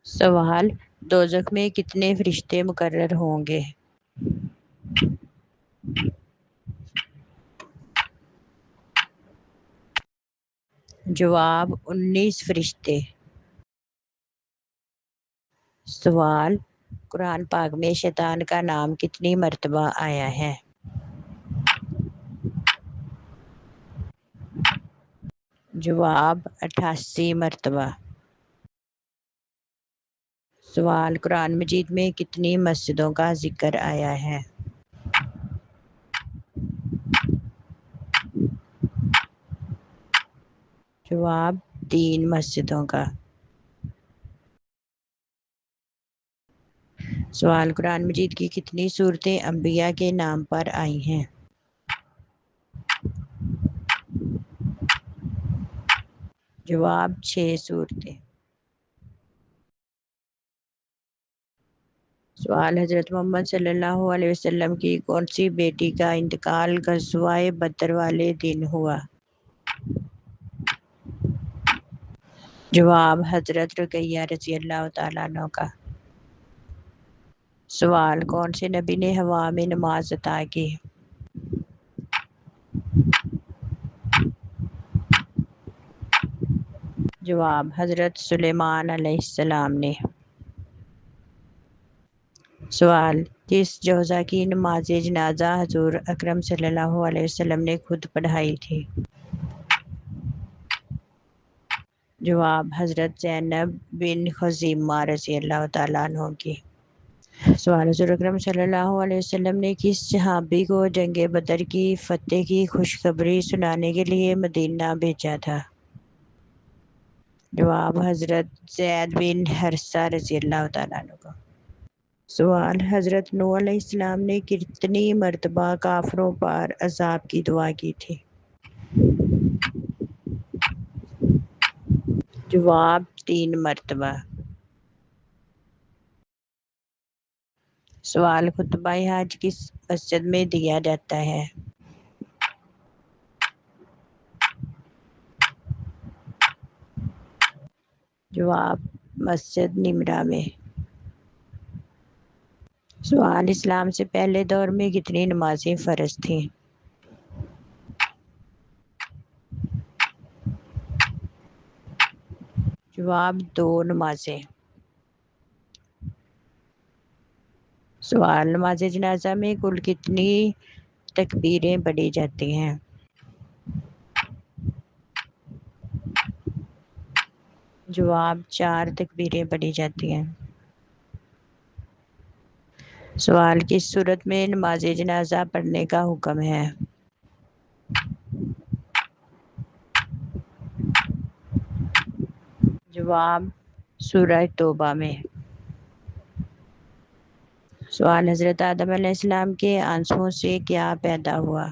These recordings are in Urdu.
سوال: دوزخ میں کتنے فرشتے مقرر ہوں گے؟ جواب: 19 فرشتے۔ سوال: قرآن پاک میں شیطان کا نام کتنی مرتبہ آیا ہے؟ جواب: 88 مرتبہ۔ سوال: قرآن مجید میں کتنی مسجدوں کا ذکر آیا ہے؟ جواب: 3 مسجدوں کا۔ سوال: قرآن مجید کی کتنی سورتیں انبیاء کے نام پر آئی ہیں؟ جواب: 6 سورتیں۔ سوال: حضرت محمد صلی اللہ علیہ وسلم کی کون سی بیٹی کا انتقال غزوہ بدر والے دن ہوا؟ جواب: حضرت رقیہ رضی اللہ تعالیٰ عنہ کا۔ سوال: کون سے نبی نے ہوا میں نماز عطا کی؟ جواب: حضرت سلیمان علیہ السلام نے۔ سوال: کس جوزہ کی نماز جنازہ حضور اکرم صلی اللہ علیہ وسلم نے خود پڑھائی تھی؟ جواب: حضرت زینب بن خزیمہ رضی اللہ تعالیٰ عنہ کی۔ سوال: حضور اکرم صلی اللہ علیہ وسلم نے کس صحابی کو جنگ بدر کی فتح کی خوشخبری سنانے کے لیے مدینہ بھیجا تھا؟ جواب: حضرت زید بن حارثہ رضی اللہ تعالیٰ عنہ کو۔ سوال: حضرت نوح علیہ السلام نے کتنی مرتبہ کافروں پر عذاب کی دعا کی تھی؟ جواب: 3 مرتبہ۔ سوال: خطبہ حج کس مسجد میں دیا جاتا ہے؟ جواب: مسجد نمرہ میں۔ سوال: اسلام سے پہلے دور میں کتنی نمازیں فرض تھیں؟ جواب: 2 نمازیں۔ سوال: نماز جنازہ میں کل کتنی تکبیریں پڑھی جاتی ہیں؟ جواب: 4 تکبیریں پڑھی جاتی ہیں۔ سوال: کس صورت میں نماز جنازہ پڑھنے کا حکم ہے؟ جواب: سورہ توبہ میں۔ سوال: حضرت آدم علیہ السلام کے آنسوؤں سے کیا پیدا ہوا؟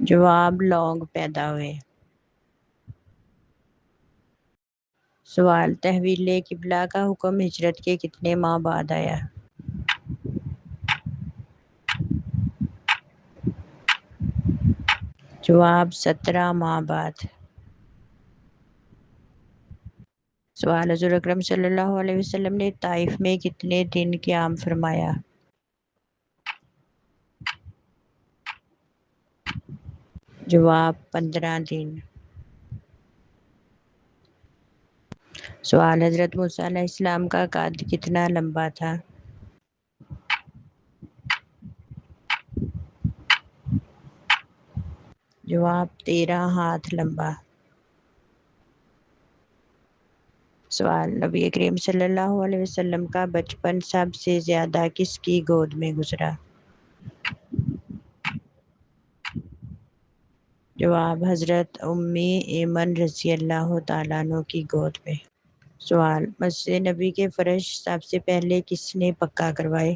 جواب: لونگ پیدا ہوئے۔ سوال: تحویل قبلہ کا حکم ہجرت کے کتنے ماہ بعد آیا؟ جواب: 17 ماہ بعد۔ سوال: حضور اکرم صلی اللہ علیہ وسلم نے طائف میں کتنے دن قیام فرمایا؟ جواب: 15 دن۔ سوال: حضرت موسیٰ علیہ السلام کا قد کتنا لمبا تھا؟ جواب: 13 ہاتھ لمبا۔ سوال: نبی کریم صلی اللہ علیہ وسلم کا بچپن سب سے زیادہ کس کی گود میں گزرا؟ جواب: حضرت ام ایمن رضی اللہ تعالیٰ عنہ کی گود میں۔ سوال: مسجد نبی کے فرش سب سے پہلے کس نے پکا کروائے؟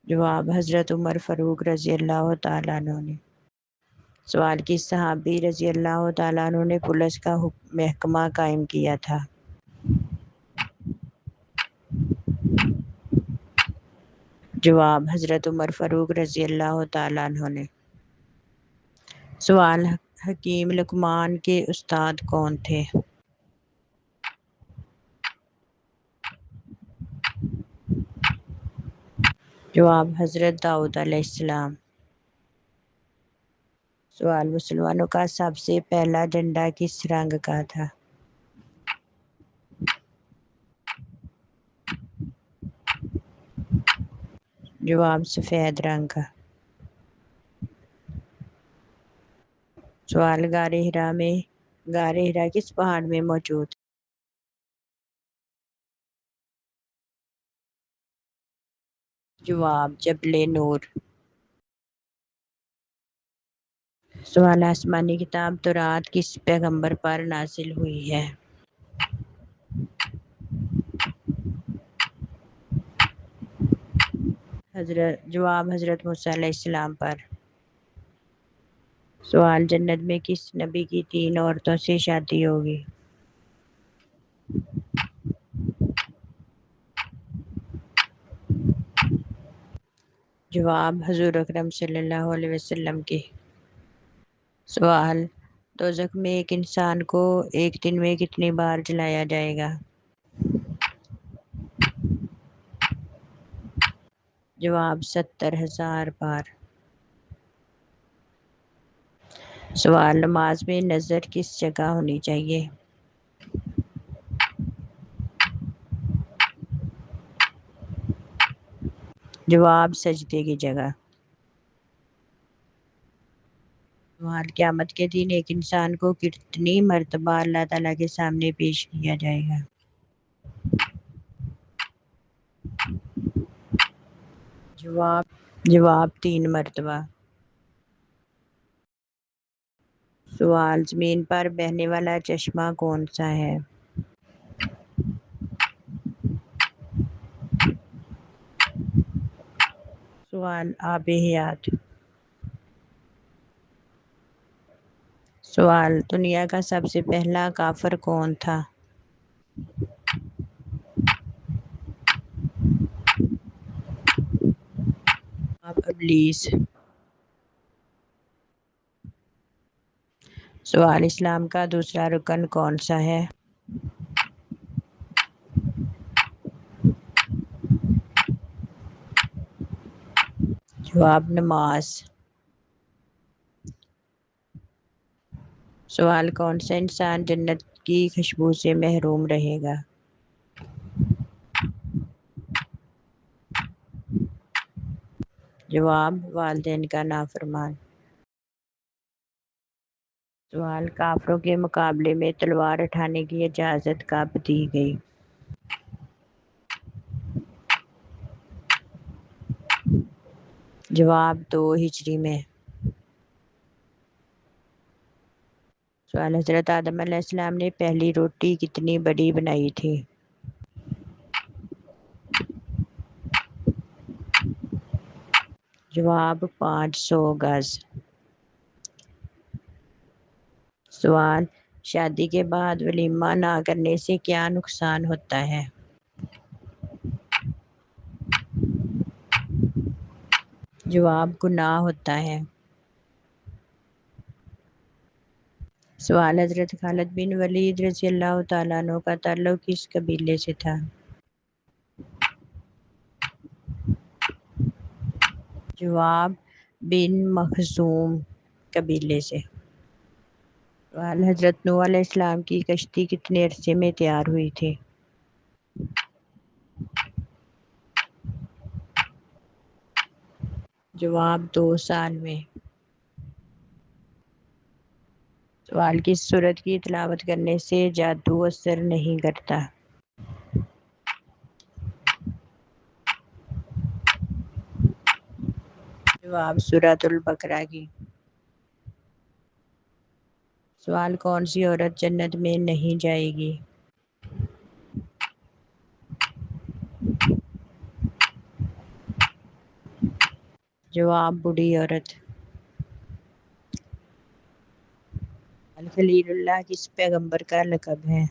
جواب: حضرت عمر فاروق رضی اللہ تعالیٰ عنہ نے۔ سوال: کس صحابی رضی اللہ تعالیٰ عنہ نے پولیس کا محکمہ قائم کیا تھا؟ جواب حضرت عمر فاروق رضی اللہ تعالیٰ عنہ نے۔ سوال حکیم لقمان کے استاد کون تھے؟ جواب حضرت داؤد علیہ السلام۔ سوال مسلمانوں کا سب سے پہلا جھنڈا کس رنگ کا تھا؟ جواب سفید رنگ کا۔ سوال غار ہرا کس پہاڑ میں موجود؟ جواب جبل نور۔ سوال آسمانی کتاب تورات کس پیغمبر پر نازل ہوئی ہے؟ جواب حضرت موسیٰ علیہ السلام پر۔ سوال جنت میں کس نبی کی 3 عورتوں سے شادی ہوگی؟ جواب حضور اکرم صلی اللہ علیہ وسلم کی۔ سوال دوزخ میں ایک انسان کو ایک دن میں کتنی بار جلایا جائے گا؟ جواب 70,000 بار۔ سوال نماز میں نظر کس جگہ ہونی چاہیے؟ جواب سجدے کی جگہ۔ سوال قیامت کے دن ایک انسان کو کتنی مرتبہ اللہ تعالیٰ کے سامنے پیش کیا جائے گا؟ جواب 3 مرتبہ۔ سوال زمین پر بہنے والا چشمہ کون سا ہے؟ سوال آب حیات۔ سوال دنیا کا سب سے پہلا کافر کون تھا؟ ابلیس۔ سوال اسلام کا دوسرا رکن کون سا ہے؟ جواب نماز۔ سوال کون سا انسان جنت کی خوشبو سے محروم رہے گا؟ جواب والدین کا نافرمان۔ سوال کافروں کے مقابلے میں تلوار اٹھانے کی اجازت کب دی گئی؟ جواب 2 ہجری میں۔ سوال حضرت آدم علیہ السلام نے پہلی روٹی کتنی بڑی بنائی تھی؟ جواب 500 گز۔ سوال شادی کے بعد ولیمہ نہ کرنے سے کیا نقصان ہوتا ہے؟ جواب گناہ ہوتا ہے۔ سوال حضرت خالد بن ولید رضی اللہ تعالیٰ عنہ کا تعلق کس قبیلے سے تھا؟ جواب بن مخزوم قبیلے سے۔ سوال حضرت نوح علیہ السلام کی کشتی کتنے عرصے میں تیار ہوئی تھی؟ جواب 2 سال میں۔ سوال کس سورت کی تلاوت کرنے سے جادو اثر نہیں کرتا؟ جواب سورۃ البقرہ کی۔ سوال کون سی عورت جنت میں نہیں جائے گی؟ جواب بوڑھی عورت۔ خلیل اللہ کس پیغمبر کا لقب ہے؟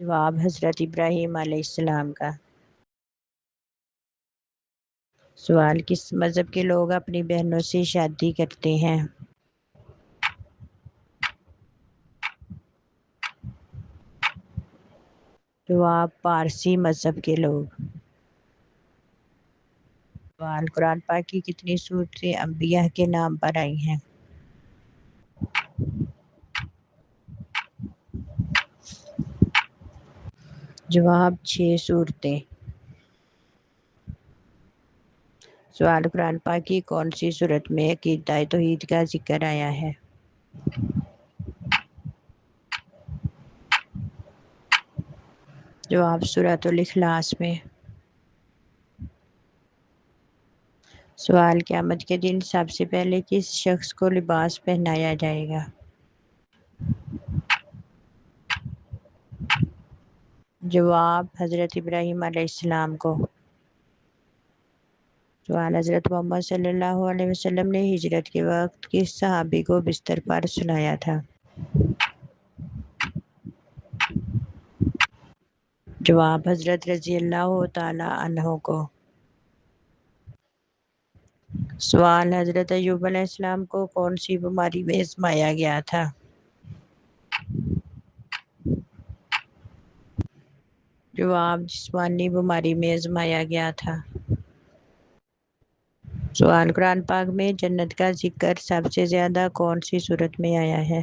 جواب حضرت ابراہیم علیہ السلام کا۔ سوال کس مذہب کے لوگ اپنی بہنوں سے شادی کرتے ہیں؟ جواب پارسی مذہب کے لوگ۔ سوال قرآن پاک کی کتنی صورتیں انبیاء کے نام پر آئی ہیں؟ جواب 6 صورتیں۔ سوال قرآن پاک کی کون سی صورت میں عقیدہ توحید کا ذکر آیا ہے؟ جواب سورۃ الاخلاص میں۔ سوال قیامت کے دن سب سے پہلے کس شخص کو لباس پہنایا جائے گا؟ جواب حضرت ابراہیم علیہ السلام کو۔ سوال حضرت محمد صلی اللہ علیہ وسلم نے ہجرت کے وقت کس صحابی کو بستر پر سلایا تھا؟ جواب حضرت رضی اللہ تعالی عنہ کو۔ سوال حضرت ایوب علیہ السلام کو کون سی بیماری میں آزمایا گیا تھا؟ جواب جسمانی بیماری میں آزمایا گیا تھا۔ سوال قرآن پاک میں جنت کا ذکر سب سے زیادہ کون سی صورت میں آیا ہے؟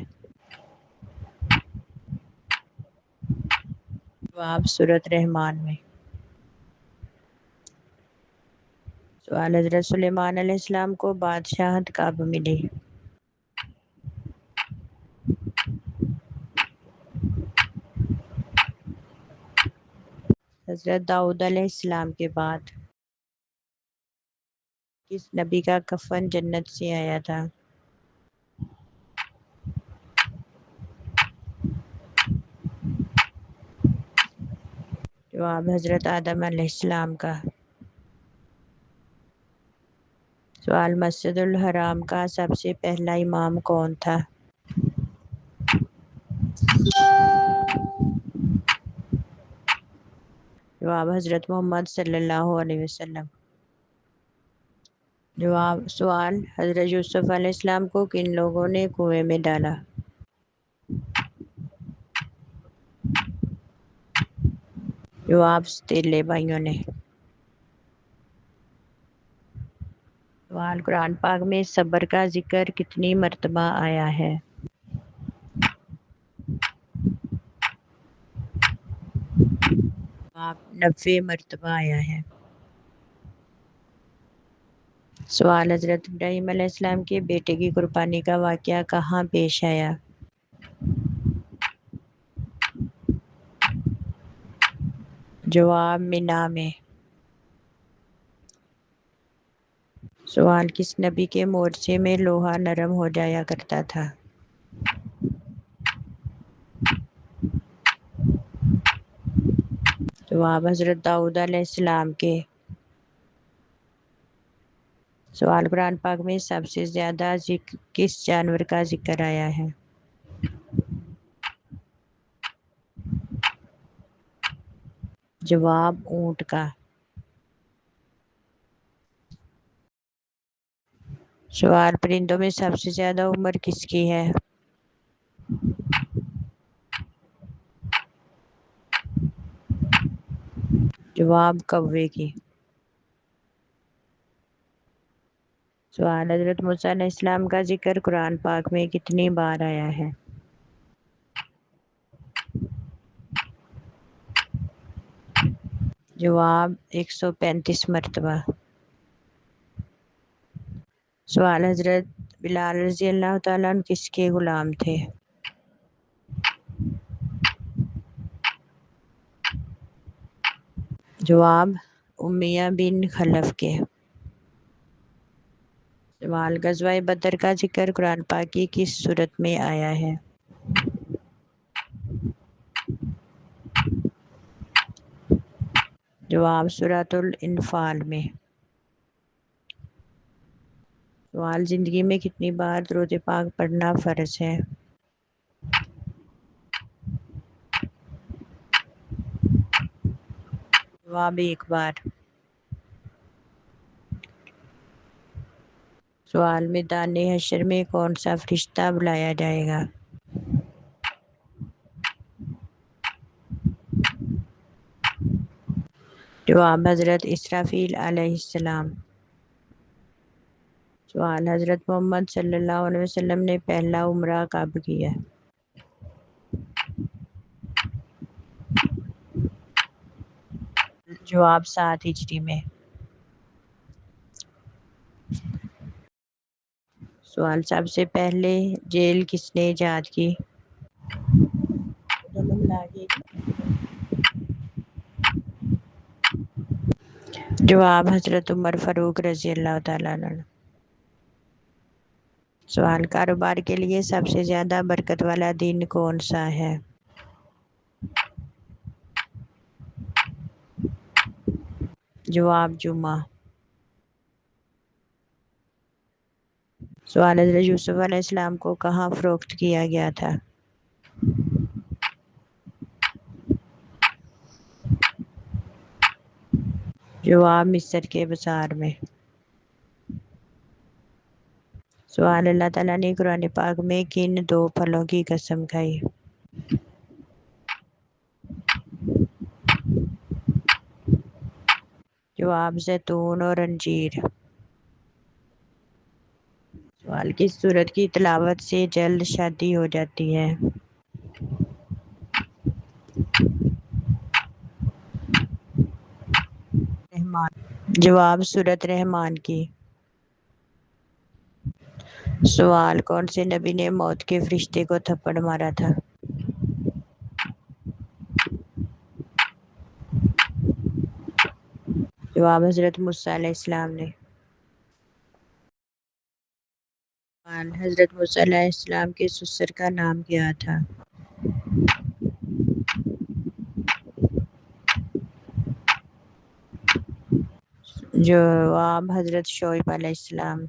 جواب سورۃ رحمان میں۔ سوال حضرت سلیمان علیہ السلام کو بادشاہت کب ملی؟ حضرت داؤد علیہ السلام کے بعد۔ کس نبی کا کفن جنت سے آیا تھا؟ جواب حضرت آدم علیہ السلام کا۔ سوال مسجد الحرام کا سب سے پہلا امام کون تھا؟ جواب حضرت محمد صلی اللہ علیہ وسلم۔ جواب سوال حضرت یوسف علیہ السلام کو کن لوگوں نے کنویں میں ڈالا؟ جواب ستیلے بھائیوں نے۔ سوال قرآن پاک میں صبر کا ذکر کتنی مرتبہ آیا ہے؟ جواب 90 مرتبہ آیا ہے۔ سوال حضرت ابراہیم علیہ السلام کے بیٹے کی قربانی کا واقعہ کہاں پیش آیا؟ جواب مینا میں۔ سوال کس نبی کے مورچے میں لوہا نرم ہو جایا کرتا تھا؟ جواب حضرت داؤد علیہ السلام کے۔ سوال قرآن پاک میں سب سے زیادہ کس جانور کا ذکر آیا ہے؟ جواب اونٹ کا۔ سوال پرندوں میں سب سے زیادہ عمر کس کی ہے؟ جواب کوے کی۔ سوال حضرت موسیٰ علیہ السلام کا ذکر قرآن پاک میں کتنی بار آیا ہے؟ جواب 135 مرتبہ۔ سوال حضرت بلال رضی اللہ تعالیٰ عنہ کس کے غلام تھے؟ جواب امیہ بن خلف کے۔ سوال غزوہ بدر کا ذکر قرآن پاک کی کس سورت میں آیا ہے؟ جواب سورۃ الانفال میں۔ سوال زندگی میں کتنی بار درود پاک پڑھنا فرض ہے؟ جواب ایک بار. سوال میدان حشر میں کون سا فرشتہ بلایا جائے گا؟ جواب حضرت اسرافیل علیہ السلام. سوال حضرت محمد صلی اللہ علیہ وسلم نے پہلا عمرہ کب کیا؟ جواب 7 ہجری میں. سوال سب سے پہلے جیل کس نے ایجاد کی؟ جواب حضرت عمر فاروق رضی اللہ تعالیٰ عنہ. سوال کاروبار کے لیے سب سے زیادہ برکت والا دن کون سا ہے؟ جواب جمعہ. سوال حضرت یوسف علیہ السلام کو کہاں فروخت کیا گیا تھا؟ جواب مصر کے بازار میں. سوال اللہ تعالیٰ نے قرآن پاک میں کن 2 پھلوں کی قسم کھائی؟ جواب زیتون اور انجیر. سوال کس سورت کی تلاوت سے جلد شادی ہو جاتی ہے؟ جواب سورۃ رحمان کی. سوال کون سے نبی نے موت کے فرشتے کو تھپڑ مارا تھا؟ جواب حضرت موسیٰ علیہ السلام نے. سوال حضرت موسیٰ علیہ السلام کے سسر کا نام کیا تھا؟ جواب حضرت شعیب علیہ السلام.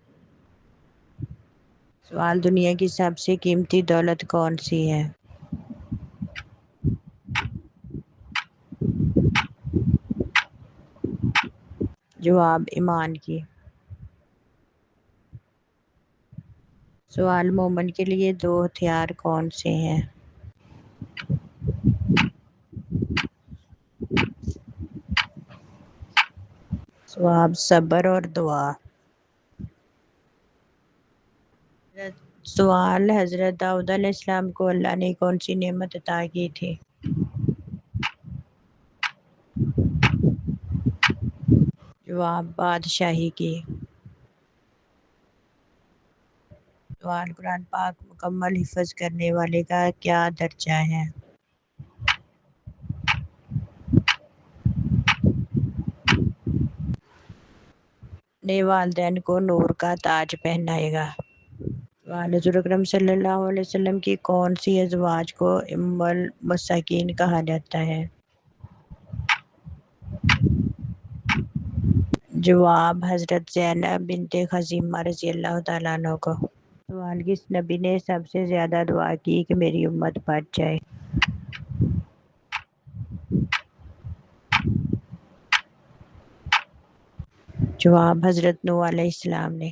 سوال دنیا کی سب سے قیمتی دولت کون سی ہے؟ جواب ایمان کی. سوال مومن کے لیے 2 ہتھیار کون سے ہیں؟ جواب صبر اور دعا. سوال حضرت داؤد علیہ السلام کو اللہ نے کون سی نعمت عطا کی تھی؟ جواب بادشاہی کی. سوال قرآن پاک مکمل حفظ کرنے والے کا کیا درجہ ہے؟ اپنے والدین کو نور کا تاج پہنائے گا. سوال حضور اکرم صلی اللہ علیہ وسلم کی کون سی ازواج کو ام المساکین کہا جاتا ہے؟ جواب حضرت زینب بنت خزیمہ رضی اللہ تعالیٰ عنہ کو. سوال کس نبی نے سب سے زیادہ دعا کی کہ میری امت بچ جائے؟ جواب حضرت نوح علیہ السلام نے.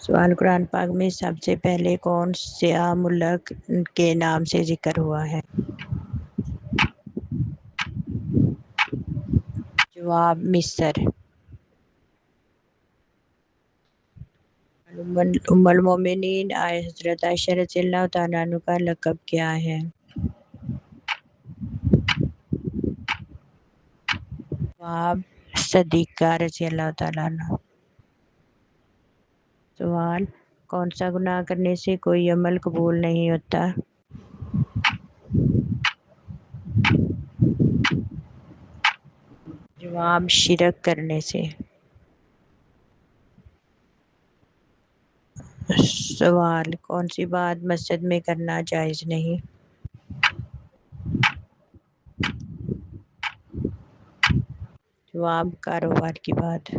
سوال قرآن پاک میں سب سے پہلے کون سا ملک کے نام سے ذکر ہوا ہے؟ جواب مصر. ام المومنین حضرت عائشہ رضی اللہ تعالیٰ عنہ کا لقب کیا ہے؟ جواب صدیقہ رضی اللہ تعالیٰ عنہ. سوال کون سا گناہ کرنے سے کوئی عمل قبول نہیں ہوتا؟ جواب شرک کرنے سے. سوال کون سی بات مسجد میں کرنا جائز نہیں؟ جواب کاروبار کی بات.